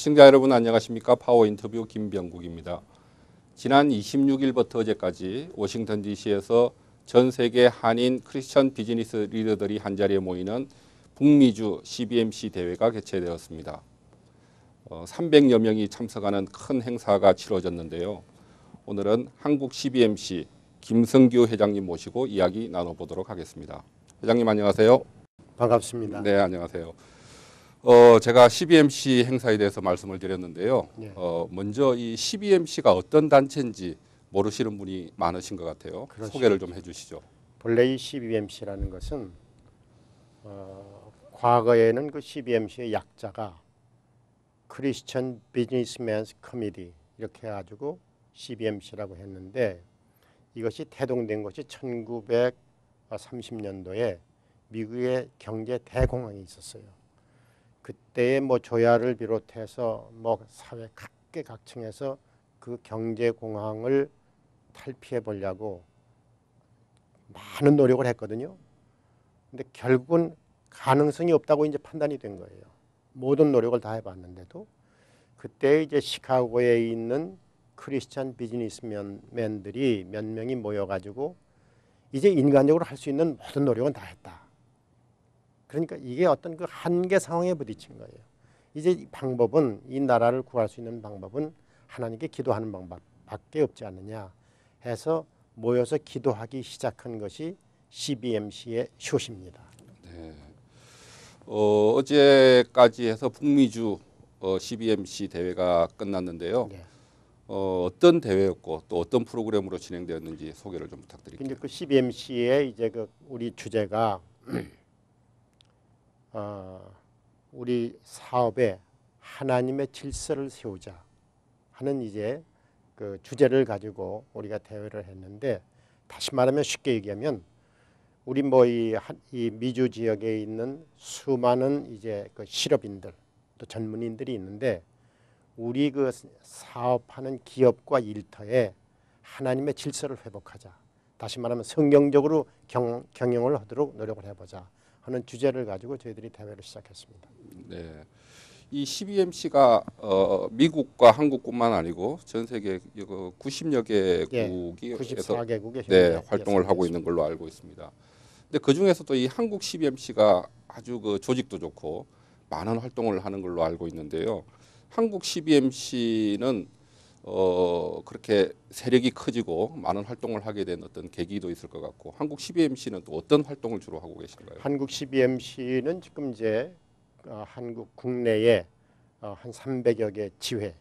시청자 여러분 안녕하십니까? 파워 인터뷰 김병국입니다. 지난 26일부터 어제까지 워싱턴 DC에서 전 세계 한인 크리스천 비즈니스 리더들이 한자리에 모이는 북미주 CBMC 대회가 개최되었습니다. 300여 명이 참석하는 큰 행사가 치러졌는데요. 오늘은 한국 CBMC 김성규 회장님 모시고 이야기 나눠보도록 하겠습니다. 회장님 안녕하세요. 반갑습니다. 네, 안녕하세요. 제가 CBMC 행사에 대해서 말씀을 드렸는데요. 네. 먼저 이 CBMC가 어떤 단체인지 모르시는 분이 많으신 것 같아요. 그렇죠. 소개를 좀 해주시죠. 본래 이 CBMC라는 것은 과거에는 그 CBMC의 약자가 크리스천 비즈니스맨스 커미티 이렇게 해가지고 CBMC라고 했는데 이것이 태동된 것이 1930년도에 미국의 경제 대공황이 있었어요. 그때의 뭐 조야를 비롯해서 뭐 사회 각계각층에서 그 경제 공황을 탈피해 보려고 많은 노력을 했거든요. 근데 결국은 가능성이 없다고 이제 판단이 된 거예요. 모든 노력을 다 해봤는데도 그때 이제 시카고에 있는 크리스찬 비즈니스맨들이 몇 명이 모여가지고 이제 인간적으로 할 수 있는 모든 노력은 다 했다. 그러니까 이게 어떤 그 한계 상황에 부딪힌 거예요. 이제 이 방법은 이 나라를 구할 수 있는 방법은 하나님께 기도하는 방법밖에 없지 않느냐 해서 모여서 기도하기 시작한 것이 CBMC의 쇼입니다. 네. 어제까지 해서 북미주 CBMC 대회가 끝났는데요. 네. 어떤 대회였고 또 어떤 프로그램으로 진행되었는지 소개를 좀 부탁드릴게요. 근데 그 CBMC의 이제 그 우리 주제가 우리 사업에 하나님의 질서를 세우자 하는 이제 그 주제를 가지고 우리가 대회를 했는데, 다시 말하면 쉽게 얘기하면 우리 뭐 이 미주 지역에 있는 수많은 이제 그 실업인들 또 전문인들이 있는데 우리 그 사업하는 기업과 일터에 하나님의 질서를 회복하자. 다시 말하면 성경적으로 경영을 하도록 노력을 해보자 하는 주제를 가지고 저희들이 대회를 시작했습니다. 네, 이 CBMC가 미국과 한국뿐만 아니고 전 세계 90여 개국이 94개국에 네, 활동을 하고 있는 걸로 알고 있습니다. 근데 그 중에서도 이 한국 CBMC가 아주 그 조직도 좋고 많은 활동을 하는 걸로 알고 있는데요. 한국 CBMC는 그렇게 세력이 커지고 많은 활동을 하게 된 어떤 계기도 있을 것 같고, 한국 CBMC는 또 어떤 활동을 주로 하고 계신가요? 한국 CBMC는 지금 이제 한국 국내에 한 300여 개 지회,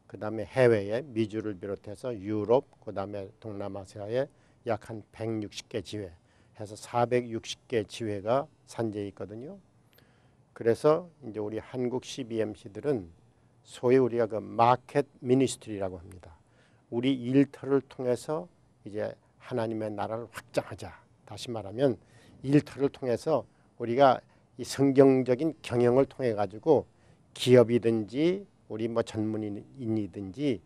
그다음에 해외에 미주를 비롯해서 유럽, 그다음에 동남아시아에 약 한 160개 지회 해서 460개 지회가 산재해 있거든요. 그래서 이제 우리 한국 CBMC들은 소위 우리가 그 마켓 미니스트리라고 합니다. 우리 일터를 통해서 이제 하나님의 나라를 확장하자. 다시 말하면 일터를 통해서 우리가 이 성경적인 경영을 통해 가지고 기업이든지 우리 뭐 전문인이든지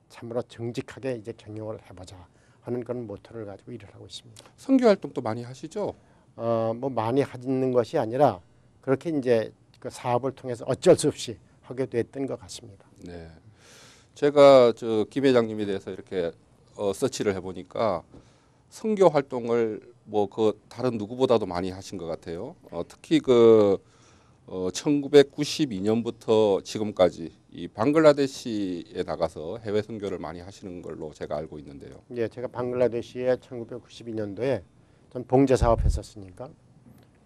참으로 정직하게 이제 경영을 해보자 하는 그런 모토를 가지고 일을 하고 있습니다. 선교 활동도 많이 하시죠? 뭐 많이 하는 것이 아니라 그렇게 이제 그 사업을 통해서 어쩔 수 없이 하게 됐던 것 같습니다. 네, 제가 김 회장님에 대해서 이렇게 서치를 해보니까 선교 활동을 뭐 그 다른 누구보다도 많이 하신 것 같아요. 특히 그 1992년부터 지금까지 이 방글라데시에 나가서 해외 선교를 많이 하시는 걸로 제가 알고 있는데요. 예, 제가 방글라데시에 1992년도에 전 봉제 사업 했었으니까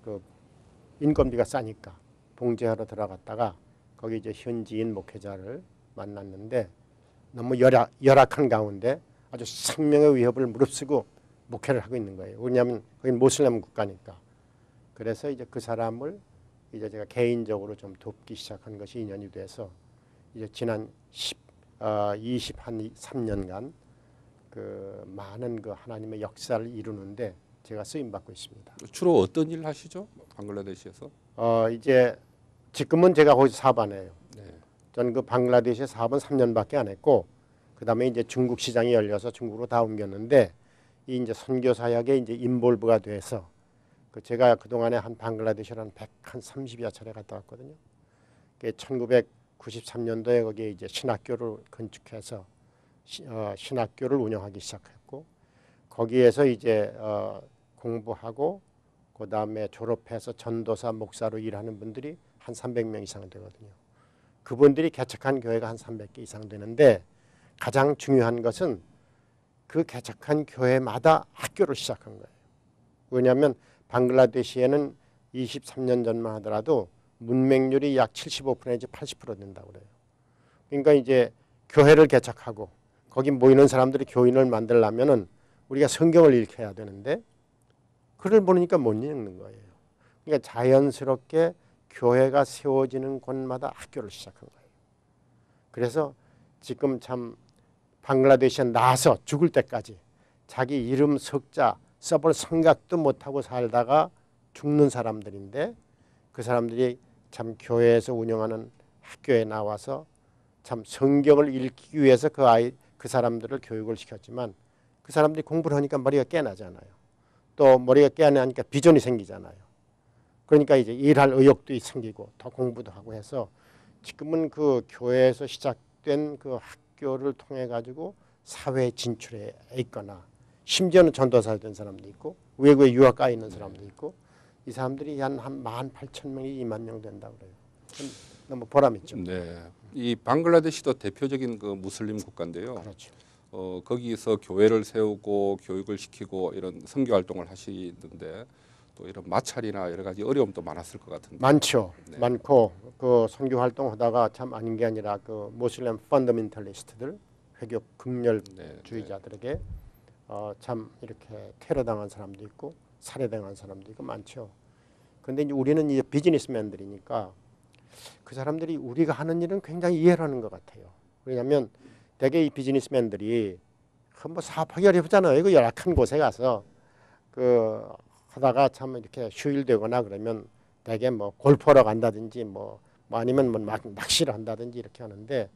그 인건비가 싸니까 봉제하러 들어갔다가 거기 이제 현지인 목회자를 만났는데 너무 열악한 가운데 아주 생명의 위협을 무릅쓰고 목회를 하고 있는 거예요. 왜냐하면 거긴 모슬렘 국가니까. 그래서 이제 그 사람을 이제 제가 개인적으로 좀 돕기 시작한 것이 인연이 돼서 이제 지난 23년간 그 많은 그 하나님의 역사를 이루는데 제가 쓰임 받고 있습니다. 주로 어떤 일 하시죠? 방글라데시에서? 이제 지금은 제가 거기서 사업 안 해요. 네. 저는 그 방글라데시 사업은 3년밖에 안 했고, 그 다음에 이제 중국 시장이 열려서 중국으로 다 옮겼는데, 이 이제 선교 사역에 이제 인볼브가 돼서 그 제가 그 동안에 한 방글라데시를 한 130여 차례 갔다 왔거든요. 1900 93년도에 거기에 이제 신학교를 건축해서 신학교를 운영하기 시작했고 거기에서 이제 공부하고 그 다음에 졸업해서 전도사 목사로 일하는 분들이 한 300명 이상 되거든요. 그분들이 개척한 교회가 한 300개 이상 되는데 가장 중요한 것은 그 개척한 교회마다 학교를 시작한 거예요. 왜냐하면 방글라데시에는 23년 전만 하더라도 문맹률이 약 75% 내지 80% 된다고 그래요. 그러니까 이제 교회를 개척하고 거기 모이는 사람들이 교인을 만들려면은 우리가 성경을 읽혀야 되는데 글을 모르니까 못 읽는 거예요. 그러니까 자연스럽게 교회가 세워지는 곳마다 학교를 시작한 거예요. 그래서 지금 참 방글라데시에 나서 죽을 때까지 자기 이름 석자 써볼 생각도 못하고 살다가 죽는 사람들인데 그 사람들이 참 교회에서 운영하는 학교에 나와서 참 성경을 읽기 위해서 그 사람들을 교육을 시켰지만 그 사람들이 공부를 하니까 머리가 깨나잖아요. 또 머리가 깨나니까 비전이 생기잖아요. 그러니까 이제 일할 의욕도 생기고 더 공부도 하고 해서 지금은 그 교회에서 시작된 그 학교를 통해 가지고 사회에 진출해 있거나 심지어는 전도사 된 사람도 있고 외국에 유학 가 있는 사람도 있고 이 사람들이 한 18,000명이 2만 명 된다고 그래요. 너무 보람있죠. 네. 이 방글라데시도 대표적인 그 무슬림 국가인데요. 그렇죠. 거기서 교회를 세우고 교육을 시키고 이런 선교 활동을 하시는데 또 이런 마찰이나 여러 가지 어려움도 많았을 것 같은데. 많죠. 네. 많고 그 선교 활동하다가 참 아닌 게 아니라 그 무슬림 펀더멘털리스트들 회교 극렬주의자들에게 참 이렇게 테러당한 사람도 있고 살해당한 사람도 있고 많죠. 그런데 이제 우리는 이제 비즈니스맨들이니까 그 사람들이 우리가 하는 일은 굉장히 이해를 하는 것 같아요. 왜냐하면 대개 이 비즈니스맨들이 뭐 사업하기 어렵잖아요. 이거 열악한 곳에 가서 그 하다가 참 이렇게 휴일되거나 그러면 대개 뭐 골프하러 간다든지 뭐 아니면 뭐 낚시를 한다든지 이렇게 하는데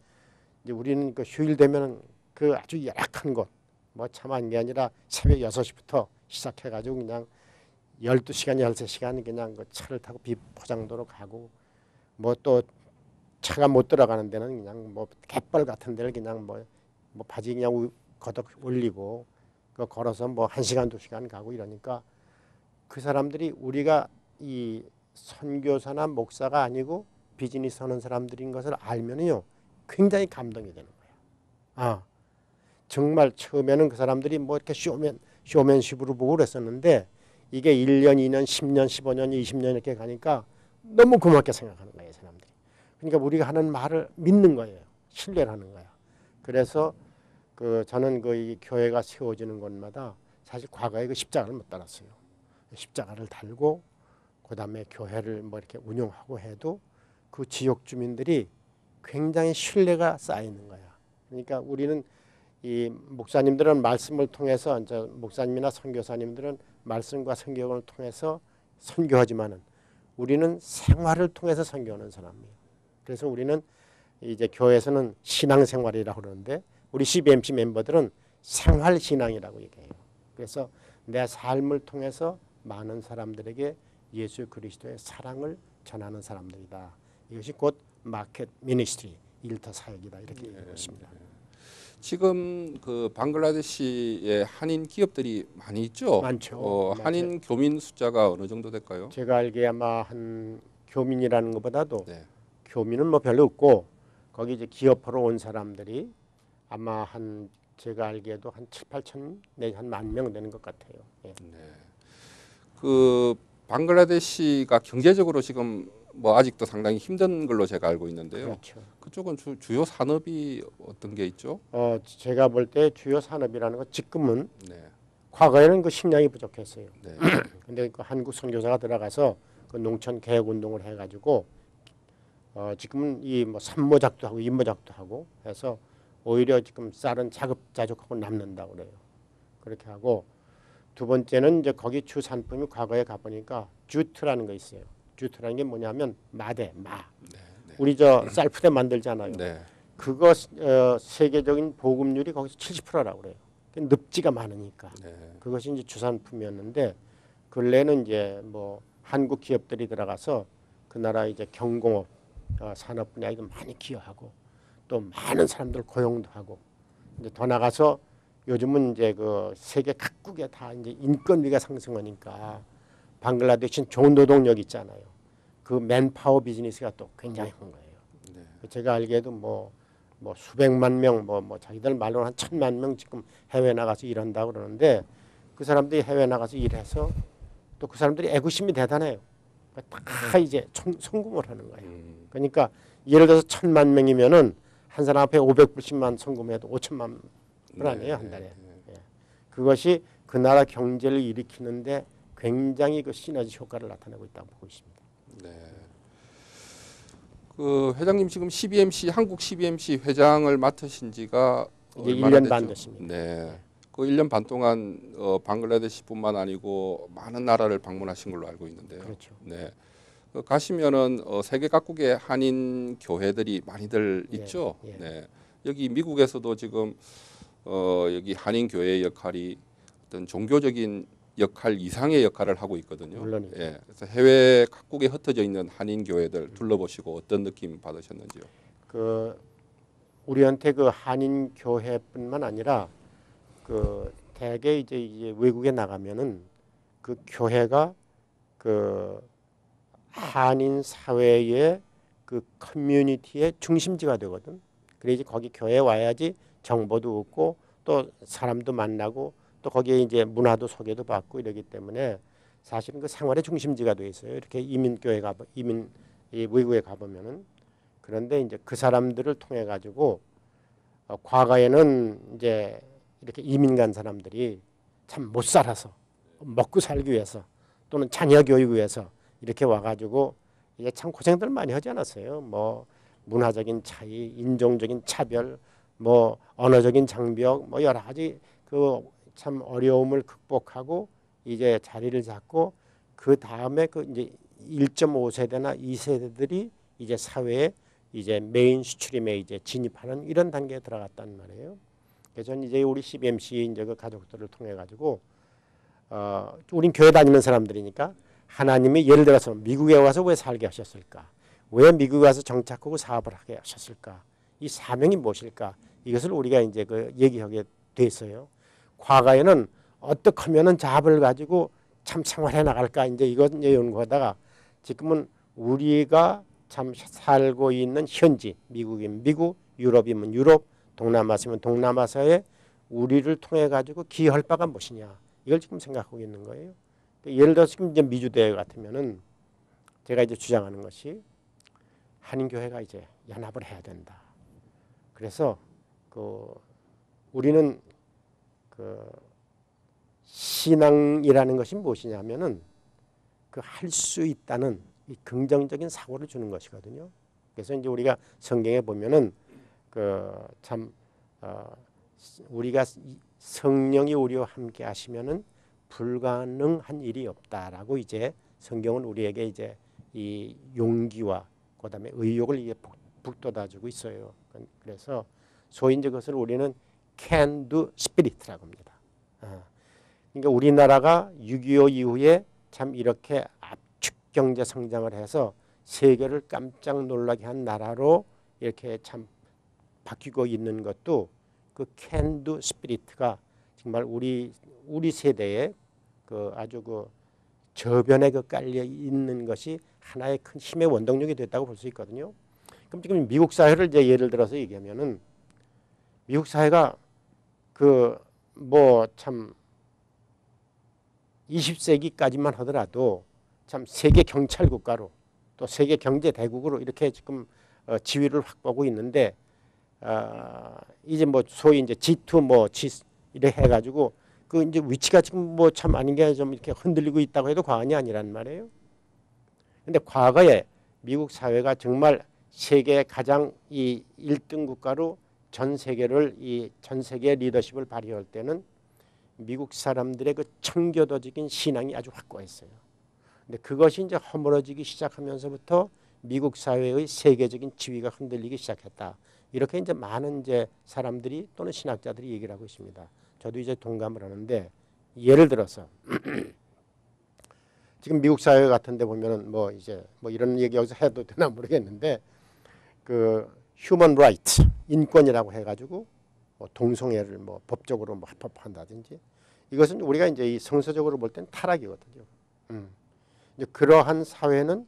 이제 우리는 그 휴일 되면은 그 아주 열악한 곳 뭐 참한 게 아니라 새벽 6시부터 시작해가지고 그냥 12시간, 13시간 그냥 그 차를 타고 비포장도로 가고 뭐 또 차가 못 들어가는 데는 그냥 뭐 갯벌 같은 데를 그냥 뭐 바지 그냥 걷어 올리고 그 걸어서 뭐 1시간, 2시간 가고 이러니까 그 사람들이 우리가 이 선교사나 목사가 아니고 비즈니스 하는 사람들인 것을 알면요 굉장히 감동이 되는 거예요. 정말 처음에는 그 사람들이 뭐 이렇게 쇼맨십으로 보고 그랬었는데 이게 1년, 2년, 10년, 15년, 20년 이렇게 가니까 너무 고맙게 생각하는 거예요, 사람들이. 그러니까 우리가 하는 말을 믿는 거예요. 신뢰를 하는 거야. 그래서 그 저는 그 이 교회가 세워지는 곳마다 사실 과거에 그 십자가를 못 달았어요. 십자가를 달고 그다음에 교회를 뭐 이렇게 운영하고 해도 그 지역 주민들이 굉장히 신뢰가 쌓이는 거야. 그러니까 우리는 이 목사님들은 말씀을 통해서 이제 목사님이나 선교사님들은 말씀과 성경을 통해서 선교하지만은 우리는 생활을 통해서 선교하는 사람이에요. 그래서 우리는 이제 교회에서는 신앙생활이라고 그러는데 우리 CBMC 멤버들은 생활신앙이라고 얘기해요. 그래서 내 삶을 통해서 많은 사람들에게 예수 그리스도의 사랑을 전하는 사람들이다. 이것이 곧 마켓 미니스트리, 일터 사역이다 이렇게 얘기하고 있습니다. 지금 그 방글라데시에 한인 기업들이 많이 있죠. 많죠. 한인 교민 숫자가 어느 정도 될까요? 제가 알기에 아마 한 교민이라는 것보다도 네. 교민은 뭐 별로 없고 거기 이제 기업으로 온 사람들이 아마 한 제가 알기에도 한 7, 8천 내지 한 10,000명 되는 것 같아요. 예. 네. 그 방글라데시가 경제적으로 지금 뭐 아직도 상당히 힘든 걸로 제가 알고 있는데요. 그렇죠. 그쪽은 주요 산업이 어떤 게 있죠? 제가 볼 때 주요 산업이라는 건 지금은 네. 과거에는 그 식량이 부족했어요. 네. 근데 그 한국 선교사가 들어가서 그 농촌 개혁 운동을 해가지고 지금은 이 뭐 산모작도 하고 임모작도 하고 해서 오히려 지금 쌀은 자급자족하고 남는다고 그래요. 그렇게 하고 두 번째는 이제 거기 주산품이 과거에 가보니까 주트라는 거 있어요. 주트라는 게 뭐냐면 마대, 마. 네. 우리 저 쌀푸대 만들잖아요. 네. 그거 세계적인 보급률이 거기서 70%라고 그래요. 늪지가 많으니까. 네. 그것이 이제 주산품이었는데 근래는 이제 뭐 한국 기업들이 들어가서 그 나라 이제 경공업 산업 분야에도 많이 기여하고 또 많은 사람들 고용도 하고 이제 더 나가서 요즘은 이제 그 세계 각국에 다 이제 인건비가 상승하니까 방글라데시는 좋은 노동력 있잖아요. 그 맨파워 비즈니스가 또 굉장히 큰 거예요. 네. 제가 알기에도 뭐 수백만 명, 자기들 말로는 한 1,000만 명 지금 해외 나가서 일한다고 그러는데 그 사람들이 해외 나가서 일해서 또 그 사람들이 애구심이 대단해요. 다 이제 송금을 하는 거예요. 그러니까 예를 들어서 1,000만 명이면은 한 사람 앞에 500불씩만 송금해도 5천만 불 아니에요, 한 달에. 예. 그것이 그 나라 경제를 일으키는데 굉장히 그 시너지 효과를 나타내고 있다고 보고 있습니다. 네. 그 회장님 지금 CBMC 한국 CBMC 회장을 맡으신 지가 이제 얼마나 1년 반 됐죠? 됐습니다. 네. 그 1년 반 동안 방글라데시뿐만 아니고 많은 나라를 방문하신 걸로 알고 있는데요. 그렇죠. 네. 그 가시면은 세계 각국의 한인 교회들이 많이들 예, 있죠. 예. 네. 여기 미국에서도 지금 여기 한인 교회의 역할이 어떤 종교적인 역할 이상의 역할을 하고 있거든요. 물론이죠. 예. 그래서 해외 각국에 흩어져 있는 한인 교회들 둘러보시고 어떤 느낌 받으셨는지요? 그 우리한테 그 한인 교회뿐만 아니라 그 대개 이제 외국에 나가면은 그 교회가 그 한인 사회의 그 커뮤니티의 중심지가 되거든. 그래야지 거기 교회에 와야지 정보도 얻고 또 사람도 만나고 또 거기에 이제 문화도 소개도 받고 이러기 때문에 사실은 그 생활의 중심지가 돼 있어요. 이렇게 이 외국에 가보면은. 그런데 이제 그 사람들을 통해 가지고 과거에는 이제 이렇게 이민 간 사람들이 참 못 살아서 먹고 살기 위해서 또는 자녀 교육 위해서 이렇게 와가지고 이게 참 고생들 많이 하지 않았어요. 뭐 문화적인 차이, 인종적인 차별, 뭐 언어적인 장벽, 뭐 여러 가지 그 참 어려움을 극복하고 이제 자리를 잡고 그 다음에 그 이제 1.5세대나 2세대들이 이제 사회에 이제 메인 스트림에 이제 진입하는 이런 단계에 들어갔단 말이에요. 그래서 저는 이제 우리 CBMC 이제 그 가족들을 통해 가지고 우린 교회 다니는 사람들이니까 하나님이 예를 들어서 미국에 와서 왜 살게 하셨을까? 왜 미국에 와서 정착하고 사업을 하게 하셨을까? 이 사명이 무엇일까? 이것을 우리가 이제 그 얘기하게 됐어요. 과거에는 어떻게 하면은 잡을 가지고 참 생활해 나갈까? 이제 이것 이제 연구하다가 지금은 우리가 참 살고 있는 현지, 미국이면 미국, 유럽이면 유럽, 동남아시면 동남아시아에 우리를 통해 가지고 기여할 바가 무엇이냐? 이걸 지금 생각하고 있는 거예요. 예를 들어서 지금 이제 미주대회 같으면은 제가 이제 주장하는 것이 한인교회가 이제 연합을 해야 된다. 그래서 그 우리는 그 신앙이라는 것이 무엇이냐면은 그 할 수 있다는 이 긍정적인 사고를 주는 것이거든요. 그래서 이제 우리가 성경에 보면은 그 참 우리가 성령이 우리와 함께 하시면은 불가능한 일이 없다라고 이제 성경은 우리에게 이제 이 용기와 그다음에 의욕을 이게 북돋아주고 있어요. 그래서 소위 이제 그것을 우리는 can do spirit라고 합니다. 그러니까 우리나라가 6.25 이후에 참 이렇게 압축 경제 성장을 해서 세계를 깜짝 놀라게 한 나라로 이렇게 참 바뀌고 있는 것도 그 can do spirit가 정말 우리 세대에 그 아주 그 저변에 그 깔려 있는 것이 하나의 큰 힘의 원동력이 됐다고 볼 수 있거든요. 그럼 지금 미국 사회를 이제 예를 들어서 얘기하면은 미국 사회가 그 뭐 참 20세기까지만 하더라도 참 세계 경찰 국가로 또 세계 경제 대국으로 이렇게 지금 지위를 확보하고 있는데 이제 뭐 소위 이제 G2 뭐 G 이렇게 해가지고 그 이제 위치가 지금 뭐 참 아닌 게 좀 이렇게 흔들리고 있다고 해도 과언이 아니란 말이에요. 근데 과거에 미국 사회가 정말 세계 가장 이 1등 국가로 전 세계를 이 전 세계 리더십을 발휘할 때는 미국 사람들의 그 청교도적인 신앙이 아주 확고했어요. 근데 그것이 이제 허물어지기 시작하면서부터 미국 사회의 세계적인 지위가 흔들리기 시작했다. 이렇게 이제 많은 이제 사람들이 또는 신학자들이 얘기를 하고 있습니다. 저도 이제 동감을 하는데 예를 들어서 지금 미국 사회 같은데 보면은 뭐 이제 뭐 이런 얘기 여기서 해도 되나 모르겠는데 그 휴먼 라이트 인권이라고 해가지고 뭐 동성애를 뭐 법적으로 뭐 합법한다든지 이것은 우리가 이제 이 성서적으로 볼 때는 타락이거든요. 이제 그러한 사회는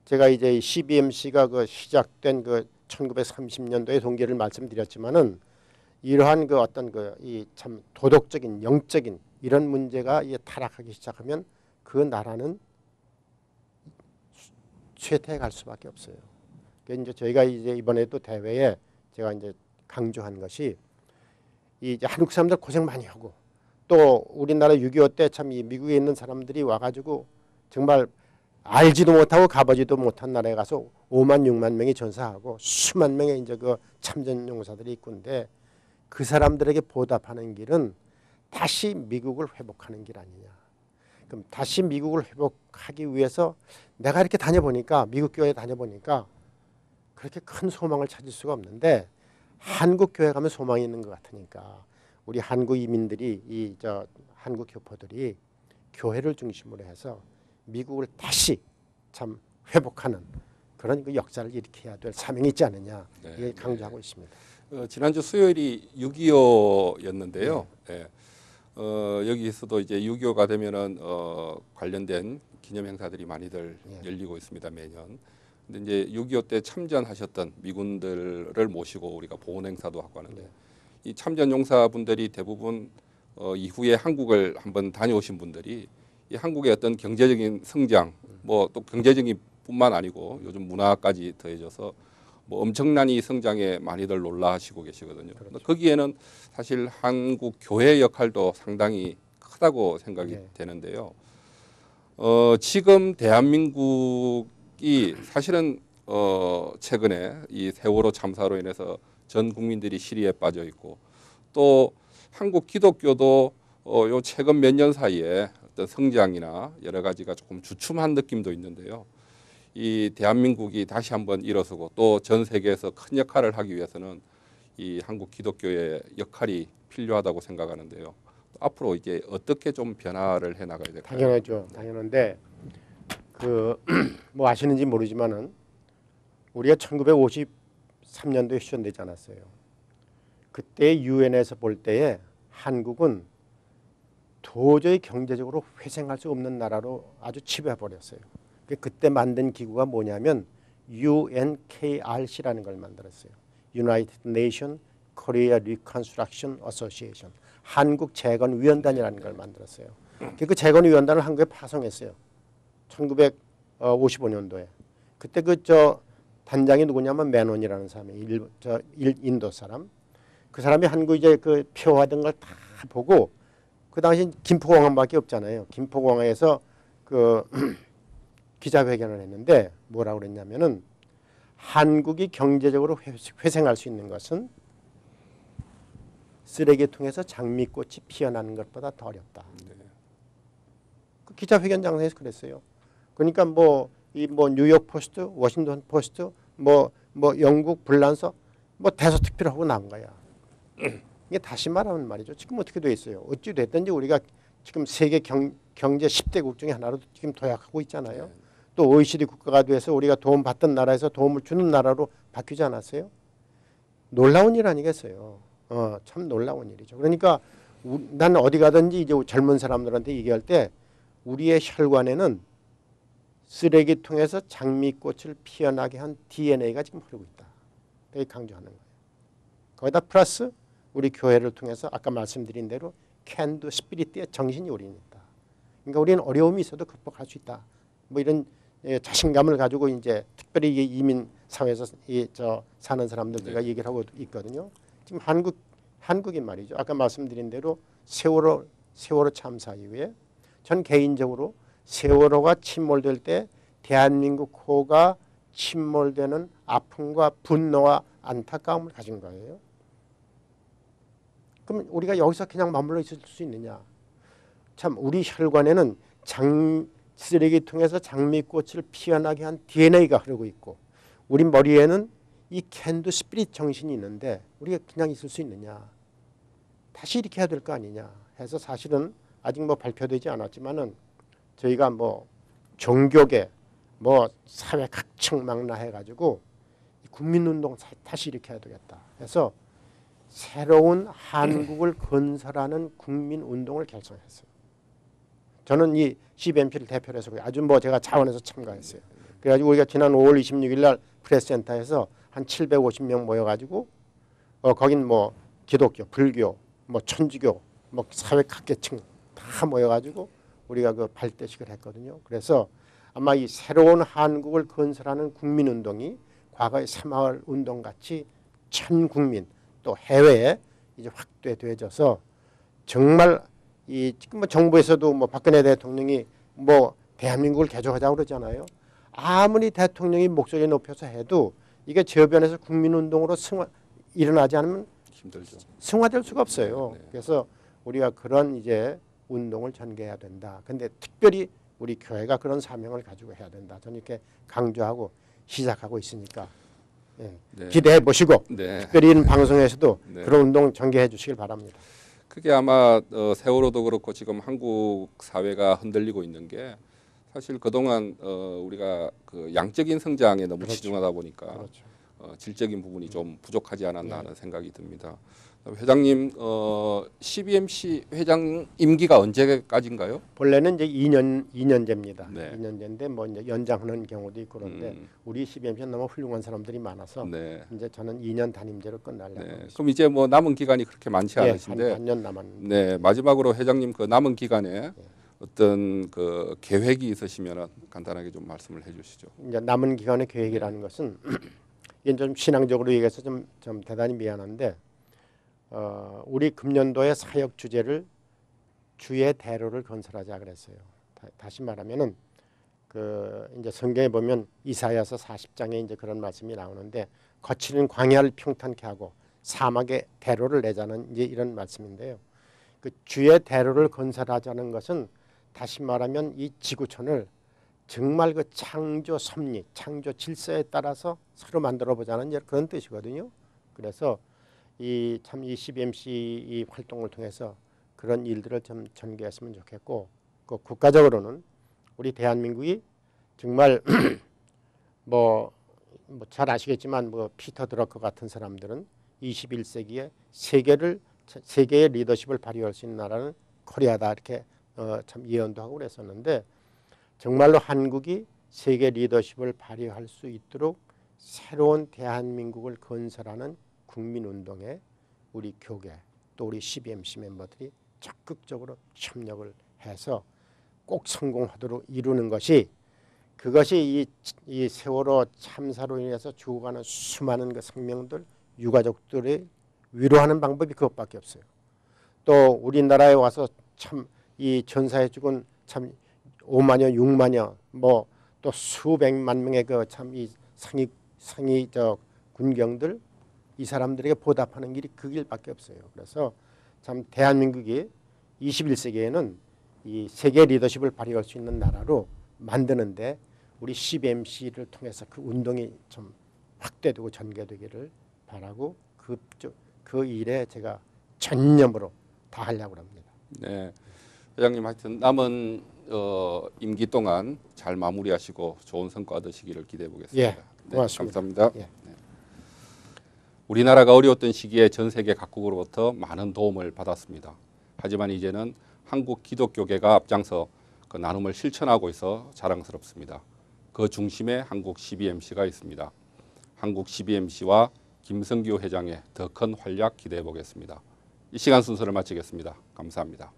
제가 이제 CBMC가 그 시작된 그 1930년도의 동기를 말씀드렸지만은 이러한 그 어떤 그 이 참 도덕적인 영적인 이런 문제가 이제 타락하기 시작하면 그 나라는 쇠퇴해 갈 수밖에 없어요. 그래서 이제 저희가 이제 이번에도 대회에 제가 이제 강조한 것이 이제 한국 사람들 고생 많이 하고 또 우리나라 6.25 때 참 이 미국에 있는 사람들이 와가지고 정말 알지도 못하고 가보지도 못한 나라에 가서 5만 6만 명이 전사하고 수만 명의 이제 그 참전 용사들이 있군데 그 사람들에게 보답하는 길은 다시 미국을 회복하는 길 아니냐. 그럼 다시 미국을 회복하기 위해서 내가 이렇게 다녀보니까 미국 교회 다녀보니까 그렇게 큰 소망을 찾을 수가 없는데 한국 교회 가면 소망이 있는 것 같으니까 우리 한국 이민들이 이 저 한국 교포들이 교회를 중심으로 해서 미국을 다시 참 회복하는 그런 그 역사를 일으켜야 될 사명이 있지 않느냐 이게 강조하고 있습니다. 지난주 수요일이 6.25였는데요. 네. 여기서도 이제 6.25가 되면은 관련된 기념 행사들이 많이들 열리고 있습니다 매년. 근데 이제 6.25 때 참전하셨던 미군들을 모시고 우리가 보훈 행사도 하고 하는데 이 참전 용사분들이 대부분 이후에 한국을 한번 다녀오신 분들이 이 한국의 어떤 경제적인 성장, 뭐 또 경제적인 뿐만 아니고 요즘 문화까지 더해져서 뭐 엄청난 이 성장에 많이들 놀라하시고 계시거든요. 그렇죠. 거기에는 사실 한국 교회 역할도 상당히 크다고 생각이 되는데요. 지금 대한민국이 사실은 최근에 이 세월호 참사로 인해서 전 국민들이 시리에 빠져 있고 또 한국 기독교도 요 최근 몇 년 사이에 어떤 성장이나 여러 가지가 조금 주춤한 느낌도 있는데요. 이 대한민국이 다시 한번 일어서고 또 전 세계에서 큰 역할을 하기 위해서는 이 한국 기독교의 역할이 필요하다고 생각하는데요. 앞으로 이제 어떻게 좀 변화를 해 나가야 될까요? 당연하죠. 당연한데 그 뭐 아시는지 모르지만은 우리가 1953년도에 휴전되지 않았어요. 그때 유엔에서 볼 때에 한국은 도저히 경제적으로 회생할 수 없는 나라로 아주 치부해 버렸어요. 그때 만든 기구가 뭐냐면 UNKRC라는 걸 만들었어요. United Nation Korea Reconstruction Association. 한국 재건위원단이라는 걸 만들었어요. 그 재건위원단을 한국에 파송했어요. 1955년도에. 그때 그 저 단장이 누구냐면 맨원이라는 사람이 인도 사람. 그 사람이 한국 이제 그 표하던 걸 다 보고 그 당시 김포공항밖에 없잖아요. 김포공항에서 그 기자회견을 했는데 뭐라고 그랬냐면은 한국이 경제적으로 회생할 수 있는 것은 쓰레기통에서 장미꽃이 피어나는 것보다 더 어렵다. 그 기자회견장에서 그랬어요. 그러니까 뭐 뉴욕 포스트, 워싱턴 포스트, 뭐 영국 불란서 뭐 대서특필하고 나온 거야. 이게 다시 말하는 말이죠. 지금 어떻게 돼 있어요? 어찌 됐든지 우리가 지금 세계 경제 10대국 중에 하나로 지금 도약하고 있잖아요. 또 OECD 국가가 돼서 우리가 도움 받던 나라에서 도움을 주는 나라로 바뀌지 않았어요? 놀라운 일 아니겠어요? 참 놀라운 일이죠. 그러니까 나는 어디 가든지 이제 젊은 사람들한테 얘기할 때 우리의 혈관에는 쓰레기통에서 장미꽃을 피어나게 한 DNA가 지금 흐르고 있다. 되게 강조하는 거예요. 거기다 플러스 우리 교회를 통해서 아까 말씀드린 대로 can do 스피릿의 정신이 우리는 있다. 그러니까 우리는 어려움이 있어도 극복할 수 있다. 뭐 이런 자신감을 가지고 이제 특별히 이민 사회에서 사는 사람들과 얘기를 하고 있거든요. 지금 한국인 말이죠. 아까 말씀드린 대로 세월호 참사 이후에 전 개인적으로 세월호가 침몰될 때 대한민국 호가 침몰되는 아픔과 분노와 안타까움을 가진 거예요. 그럼 우리가 여기서 그냥 머물러 있을 수 있느냐? 참 우리 혈관에는 쓰레기통에서 장미꽃을 피어나게 한 DNA가 흐르고 있고 우리 머리에는 이 캔두 스피릿 정신이 있는데 우리가 그냥 있을 수 있느냐? 다시 이렇게 해야 될 거 아니냐? 해서 사실은 아직 뭐 발표되지 않았지만은 저희가 뭐 종교계 뭐 사회 각층 망라해가지고 국민운동 다시 일으켜야 되겠다. 그래서 새로운 한국을 건설하는 국민운동을 결성했어요. 저는 이 CBMC를 대표로 해서 아주 뭐 제가 자원해서 참가했어요. 그래가지고 우리가 지난 5월 26일 날 프레스센터에서 한 750명 모여가지고 거긴 뭐 기독교, 불교, 뭐 천주교, 뭐 사회 각계층 다 모여가지고 우리가 그 발대식을 했거든요. 그래서 아마 이 새로운 한국을 건설하는 국민운동이 과거의 새마을 운동 같이 전 국민 또 해외에 이제 확대되어져서 정말 이 지금 뭐 정부에서도 뭐 박근혜 대통령이 뭐 대한민국을 개조하자고 그러잖아요. 아무리 대통령이 목소리 높여서 해도 이게 저변에서 국민운동으로 일어나지 않으면 힘들죠. 승화될 수가 없어요. 네. 그래서 우리가 그런 이제 운동을 전개해야 된다. 근데 특별히 우리 교회가 그런 사명을 가지고 해야 된다. 저는 이렇게 강조하고 시작하고 있으니까 예. 네. 기대해 보시고 네. 특별히 이런 방송에서도 네. 그런 운동 전개해 주시길 바랍니다. 그게 아마 세월호도 그렇고 지금 한국 사회가 흔들리고 있는 게 사실 그동안 우리가 그 양적인 성장에 너무 그렇죠. 치중하다 보니까 그렇죠. 질적인 부분이 좀 부족하지 않았나 하는 생각이 듭니다. 회장님, CBMC 회장 임기가 언제까지인가요? 본래는 이제 2년제입니다. 네. 2년제인데 뭐 이제 연장하는 경우도 있고 그런데 우리 CBMC는 너무 훌륭한 사람들이 많아서 네. 이제 저는 2년 단임제로 끝나려고 하고 있습니다. 그럼 이제 뭐 남은 기간이 그렇게 많지 않으신데, 반년 남았는데. 네, 마지막으로 회장님 그 남은 기간에 어떤 그 계획이 있으시면 간단하게 좀 말씀을 해주시죠. 이제 남은 기간의 계획이라는 것은 이게 좀 신앙적으로 얘기해서 좀 대단히 미안한데 우리 금년도의 사역 주제를 주의 대로를 건설하자 그랬어요. 다시 말하면은 그 이제 성경에 보면 이사야서 40장에 이제 그런 말씀이 나오는데 거칠은 광야를 평탄케 하고 사막의 대로를 내자는 이제 이런 말씀인데요. 그 주의 대로를 건설하자는 것은 다시 말하면 이 지구촌을 정말 그 창조 섭리, 창조 질서에 따라서 서로 만들어 보자는 이제 그런 뜻이거든요. 그래서 이 CBMC 이 활동을 통해서 그런 일들을 좀 전개했으면 좋겠고, 그 국가적으로는 우리 대한민국이 정말 뭐 잘 아시겠지만 뭐 피터 드러커 같은 사람들은 21세기에 세계의 리더십을 발휘할 수 있는 나라는 코리아다 이렇게 참 예언도 하고 그랬었는데 정말로 한국이 세계 리더십을 발휘할 수 있도록 새로운 대한민국을 건설하는 국민운동에 우리 교계 또 우리 CBMC 멤버들이 적극적으로 협력을 해서 꼭 성공하도록 이루는 것이 그것이 이 세월호 참사로 인해서 죽어가는 수많은 그 생명들 유가족들을 위로하는 방법이 그것밖에 없어요. 또 우리나라에 와서 참 이 전사에 죽은 참 5만여 6만여 뭐 또 수백만 명의 그 참 이 상위 군경들 이 사람들에게 보답하는 길이 그 길밖에 없어요. 그래서 참 대한민국이 21세기에는 이 세계 리더십을 발휘할 수 있는 나라로 만드는데 우리 CBMC를 통해서 그 운동이 좀 확대되고 전개되기를 바라고 그 일에 제가 전념으로 다하려고 합니다. 네, 회장님 하여튼 남은 임기 동안 잘 마무리하시고 좋은 성과 얻으시기를 기대해 보겠습니다. 예, 고맙습니다. 네, 감사합니다. 예. 네. 우리나라가 어려웠던 시기에 전 세계 각국으로부터 많은 도움을 받았습니다. 하지만 이제는 한국 기독교계가 앞장서 그 나눔을 실천하고 있어 자랑스럽습니다. 그 중심에 한국 CBMC가 있습니다. 한국 CBMC와 김성규 회장의 더 큰 활약 기대해 보겠습니다. 이 시간 순서를 마치겠습니다. 감사합니다.